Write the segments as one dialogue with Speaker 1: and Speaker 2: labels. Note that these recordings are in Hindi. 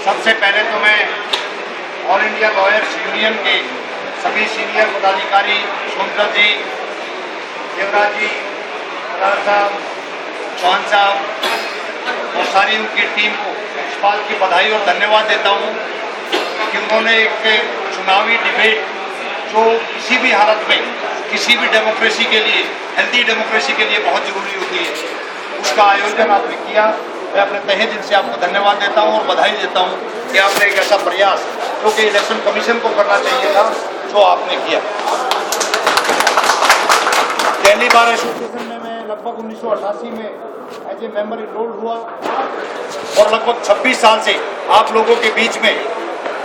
Speaker 1: सबसे पहले तो मैं ऑल इंडिया लॉयर्स यूनियन के सभी सीनियर पदाधिकारी, सुंदर जी, देवराज जी, प्रधान साहब, चौहान साहब और सारी उनकी टीम को इस बात की बधाई और धन्यवाद देता हूँ कि उन्होंने एक चुनावी डिबेट जो किसी भी हालत में, किसी भी डेमोक्रेसी के लिए, हेल्दी डेमोक्रेसी के लिए बहुत ज़रूरी होती है, उसका आयोजन आपने किया। मैं अपने तहे दिल से आपको धन्यवाद देता हूं और बधाई देता हूं कि आपने एक ऐसा प्रयास जो कि इलेक्शन कमीशन को करना चाहिए था, जो आपने किया। दिल्ली बार एसोसिएशन में मैं लगभग 1988 में एज ए मेंबर इनरोल्ड हुआ और लगभग 26 साल से आप लोगों के बीच में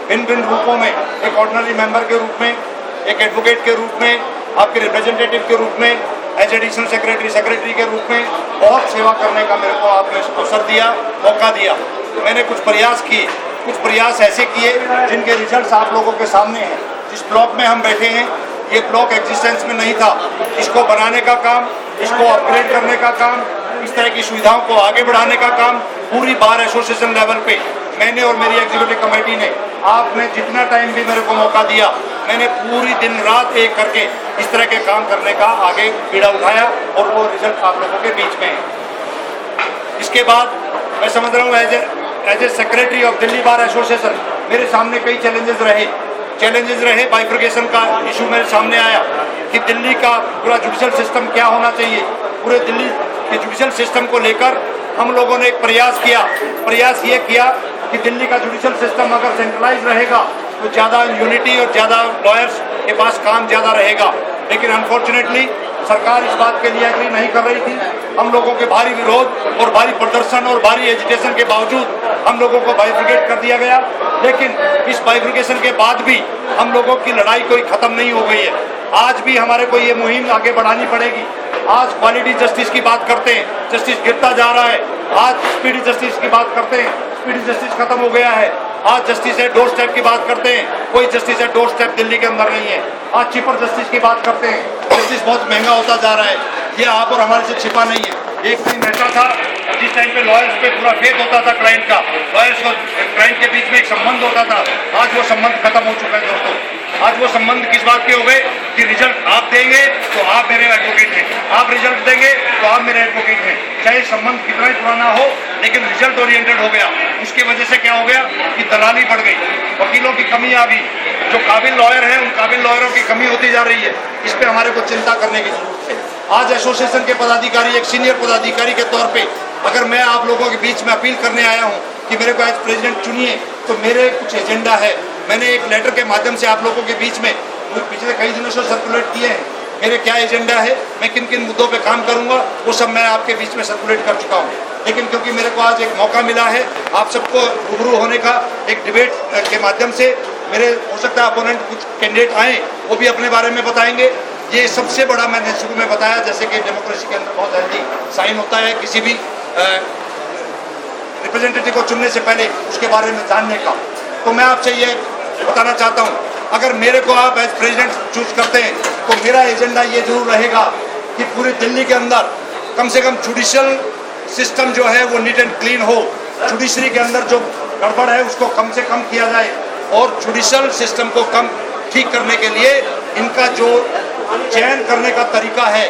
Speaker 1: भिन्न भिन्न रूपों में, एक ऑर्डिनरी मेंबर के रूप में, एक एडवोकेट के रूप में, आपके रिप्रेजेंटेटिव के रूप में, एज एडिशनल सेक्रेटरी के रूप में बहुत सेवा करने का मेरे को आपने अवसर दिया, मौका दिया। मैंने कुछ प्रयास किए, कुछ प्रयास ऐसे किए जिनके रिजल्ट्स आप लोगों के सामने हैं। जिस ब्लॉक में हम बैठे हैं, ये ब्लॉक एग्जिस्टेंस में नहीं था। इसको बनाने का काम, इसको अपग्रेड करने का काम, इस तरह की सुविधाओं को आगे बढ़ाने का काम पूरी बार एसोसिएशन लेवल पे मैंने और मेरी एग्जीक्यूटिव कमेटी ने, आपने जितना टाइम भी मेरे को मौका दिया, मैंने पूरी दिन रात एक करके इस तरह के काम करने का आगे बीड़ा उठाया और वो रिजल्ट आप लोगों के बीच में है। इसके बाद मैं समझ रहा हूँ as a secretary of Delhi bar association मेरे सामने कई चैलेंजेस रहे। बाइफर्केशन का इशू मेरे सामने आया कि दिल्ली का पूरा जुडिशल सिस्टम क्या होना चाहिए। पूरे दिल्ली के जुडिशल सिस्टम को लेकर हम लोगों ने एक प्रयास ये किया कि दिल्ली का जुडिशल सिस्टम अगर सेंट्रलाइज रहेगा तो ज़्यादा यूनिटी और ज़्यादा लॉयर्स के पास काम ज़्यादा रहेगा। लेकिन अनफॉर्चुनेटली सरकार इस बात के लिए एग्री नहीं कर रही थी। हम लोगों के भारी विरोध और भारी प्रदर्शन और भारी एजिटेशन के बावजूद हम लोगों को बाइफर्केट कर दिया गया। लेकिन इस बाइफर्केशन के बाद भी हम लोगों की लड़ाई कोई ख़त्म नहीं हो गई है। आज भी हमारे को ये मुहिम आगे बढ़ानी पड़ेगी। आज क्वालिटी जस्टिस की बात करते हैं, जस्टिस गिरता जा रहा है। आज स्पीडी जस्टिस की बात करते हैं, स्पीडी जस्टिस खत्म हो गया है। आज जस्टिस है डोर स्टेप की बात करते हैं, कोई जस्टिस है डोर स्टेप दिल्ली के अंदर नहीं है। आज चीपर जस्टिस की बात करते हैं, जस्टिस बहुत महंगा होता जा रहा है। ये आप और हमारे से छिपा नहीं है। एक टाइम ऐसा था जिस टाइम पे लॉयर्स पे पूरा फेथ होता था क्लाइंट का, लॉयर्स को क्लाइंट के बीच में एक संबंध होता था। आज वो संबंध खत्म हो चुका है दोस्तों। आज वो संबंध किस बात के हो गए कि रिजल्ट आप देंगे तो आप मेरे एडवोकेट हैं, आप रिजल्ट देंगे तो आप मेरे एडवोकेट हैं। चाहे संबंध कितना ही पुराना हो, लेकिन रिजल्ट ओरिएंटेड हो गया। उसकी वजह से क्या हो गया कि दलाली बढ़ गई, वकीलों की कमी आ गई। जो काबिल लॉयर हैं, उन काबिल लॉयरों की कमी होती जा रही है। इस पर हमारे को चिंता करने की जरूरत है। आज एसोसिएशन के पदाधिकारी, एक सीनियर पदाधिकारी के तौर पे अगर मैं आप लोगों के बीच में अपील करने आया हूँ कि मेरे को एज प्रेसिडेंट चुनिए, तो मेरे कुछ एजेंडा है। मैंने एक लेटर के माध्यम से आप लोगों के बीच में पिछले कई दिनों से सर्कुलेट किए हैं। मेरे क्या एजेंडा है, मैं किन किन मुद्दों पे काम करूंगा, वो सब मैं आपके बीच में सर्कुलेट कर चुका हूँ। लेकिन क्योंकि मेरे को आज एक मौका मिला है आप सबको रूबरू होने का, एक डिबेट के माध्यम से, मेरे हो सकता है अपोनेंट कुछ कैंडिडेट आए, वो भी अपने बारे में बताएंगे। ये सबसे बड़ा मैंने शुरू में बताया, जैसे कि डेमोक्रेसी के अंदर बहुत हेल्दी साइन होता है किसी भी रिप्रेजेंटेटिव को चुनने से पहले उसके बारे में जानने का। तो मैं आपसे ये बताना चाहता हूँ, अगर मेरे को आप एज प्रेसिडेंट चूज करते हैं तो मेरा एजेंडा ये जरूर रहेगा कि पूरी दिल्ली के अंदर कम से कम जुडिशियल सिस्टम जो है वो नीट एंड क्लीन हो। जुडिशरी के अंदर जो गड़बड़ है उसको कम से कम किया जाए और जुडिशियल सिस्टम को कम ठीक करने के लिए इनका जो चयन करने का तरीका है,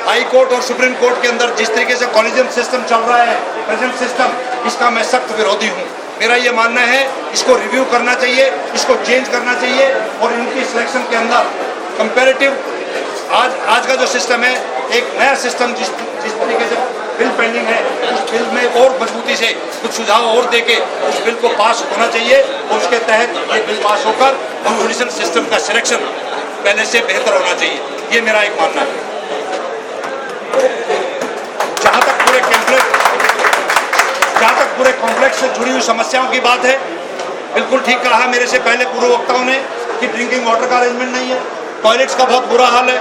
Speaker 1: हाई कोर्ट और सुप्रीम कोर्ट के अंदर जिस तरीके से कॉलेजियम सिस्टम चल रहा है, प्रेजेंट सिस्टम, इसका मैं सख्त विरोधी हूँ। मेरा ये मानना है इसको रिव्यू करना चाहिए, इसको चेंज करना चाहिए और इनकी सिलेक्शन के अंदर कंपैरेटिव आज का जो सिस्टम है, एक नया सिस्टम जिस तरीके से बिल पेंडिंग है, उस बिल में और मजबूती से कुछ सुझाव और देके उस बिल को पास होना चाहिए और उसके तहत ये बिल पास होकर जुडिशियल सिस्टम का सिलेक्शन पहले से बेहतर होना चाहिए। ये मेरा एक मानना है। जहाँ तक पूरे कॉम्प्लेक्स से जुड़ी हुई समस्याओं की बात है, बिल्कुल ठीक कहा मेरे से पहले पूर्व वक्ताओं ने कि ड्रिंकिंग वाटर का अरेंजमेंट नहीं है, टॉयलेट्स का बहुत बुरा हाल है।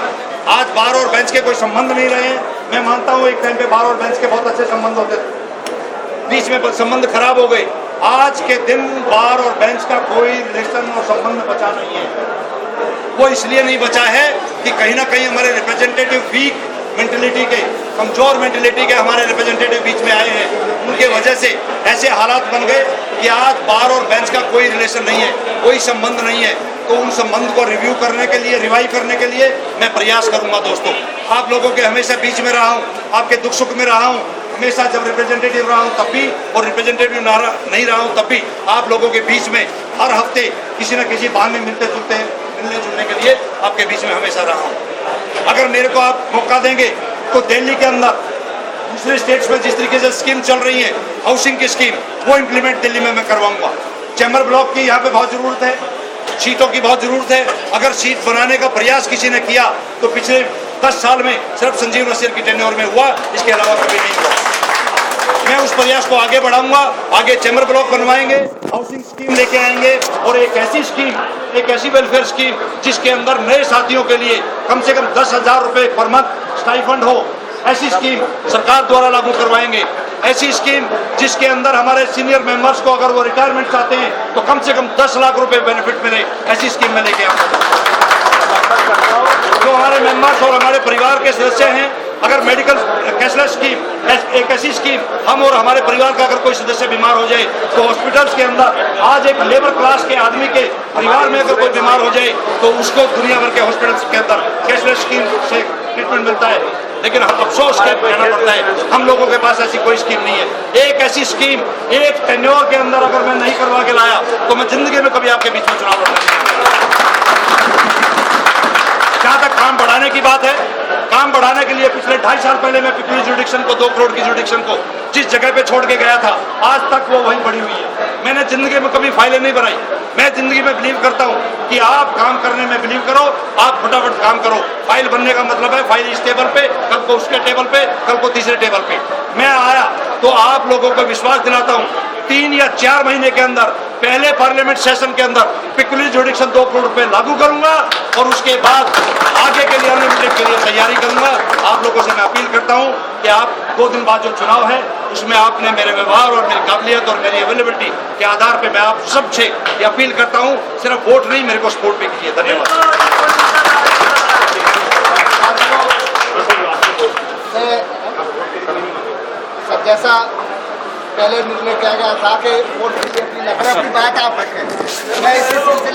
Speaker 1: आज बार और बेंच के कोई संबंध नहीं रहे हैं। मैं मानता हूँ एक टाइम पे बार और बेंच के बहुत अच्छे संबंध होते थे, बीच में संबंध खराब हो गए। आज के दिन बार और बेंच का कोई रिलेशन और संबंध बचा नहीं है। वो इसलिए नहीं बचा है कि कहीं ना कहीं हमारे रिप्रेजेंटेटिव वीक मेंटेलिटी के कमजोर मेंटेलिटी के हमारे रिप्रेजेंटेटिव बीच में आए हैं, उनके वजह से ऐसे हालात बन गए कि आज बार और बेंच का कोई रिलेशन नहीं है, कोई संबंध नहीं है। तो उन संबंध को रिव्यू करने के लिए, रिवाइव करने के लिए मैं प्रयास करूंगा दोस्तों। आप लोगों के हमेशा बीच में रहा हूं, आपके दुख सुख में रहा हूं, हमेशा जब रिप्रेजेंटेटिव रहा हूं तब भी और रिप्रेजेंटेटिव नहीं रहा हूं तब भी आप लोगों के बीच में हर हफ्ते किसी न किसी बहाने मिलने जुलने के लिए आपके बीच में हमेशा रहा हूं। अगर मेरे को आप मौका देंगे तो दिल्ली के अंदर दूसरे स्टेट्स में जिस तरीके से स्कीम चल रही है, हाउसिंग की स्कीम, वो इम्प्लीमेंट दिल्ली में मैं करवाऊंगा। चैम्बर ब्लॉक की यहाँ पे बहुत जरूरत है, सीटों की बहुत जरूरत है। अगर सीट बनाने का प्रयास किसी ने किया तो पिछले 10 साल में सिर्फ संजीव नसीर की टेन्योर में हुआ, इसके अलावा कभी नहीं हुआ। मैं उस प्रयास को आगे बढ़ाऊंगा, आगे चैम्बर ब्लॉक बनवाएंगे, हाउसिंग स्कीम लेके आएंगे और एक ऐसी स्कीम, एक ऐसी वेलफेयर स्कीम जिसके अंदर नए साथियों के लिए कम से कम 10,000 रुपए पर मंथ स्टाइफंड हो, ऐसी स्कीम सरकार द्वारा लागू करवाएंगे। ऐसी स्कीम जिसके अंदर हमारे सीनियर मेंबर्स को अगर वो रिटायरमेंट चाहते हैं तो कम से कम 10 लाख रुपए बेनिफिट मिले, ऐसी स्कीम में लेके आऊंगा। जो हमारे मेंबर्स और हमारे परिवार के सदस्य हैं, अगर मेडिकल कैशलेस स्कीम, एक ऐसी स्कीम, हम और हमारे परिवार का अगर कोई सदस्य बीमार हो जाए तो हॉस्पिटल्स के अंदर, आज एक लेबर क्लास के आदमी के परिवार में अगर कोई बीमार हो जाए तो उसको दुनिया भर के हॉस्पिटल्स के अंदर कैशलेस स्कीम से ट्रीटमेंट मिलता है, लेकिन अफसोस के कहना पड़ता है हम लोगों के पास ऐसी कोई स्कीम नहीं है। एक ऐसी स्कीम एक टेन्योर के अंदर अगर मैं नहीं करवा के लाया तो मैं जिंदगी में कभी आपके बीच में चुनाव लड़ सकता हूं। जहां तक काम बढ़ाने की बात है, काम बढ़ाने के लिए पिछले 2.5 साल पहले मैं पिपली जुडिक्शन को, 2 करोड़ की जुडिक्शन को जिस जगह पे छोड़ के गया था, आज तक वो वहीं पड़ी हुई है। मैंने जिंदगी में कभी फाइलें नहीं बनाई। मैं जिंदगी में बिलीव करता हूं कि आप काम करने में बिलीव करो, आप फटाफट काम करो। फाइल बनने का मतलब है फाइल इस टेबल पे, कल को उसके टेबल पे, कल को तीसरे टेबल पे। मैं आया तो आप लोगों को विश्वास दिलाता हूं 3 या 4 महीने के अंदर, पहले पार्लियामेंट सेशन के अंदर पिपली जुडिक्शन 2 करोड़ रुपए लागू करूंगा और उसके बाद आगे के लिए अनलिमिटेड के लिए तैयारी करूंगा। आप लोगों से मैं अपील करता हूं कि आप 2 दिन बाद जो चुनाव है उसमें आपने मेरे व्यवहार और मेरी काबिलियत और मेरी अवेलेबिलिटी के आधार पे मैं आप सबसे ये अपील करता हूं, सिर्फ वोट नहीं, मेरे को सपोर्ट भी कीजिए। धन्यवाद।
Speaker 2: जैसा पहले निर्णय किया गया था कि वोट की अपनी बात आप रखें, मैं इसी सिलसिले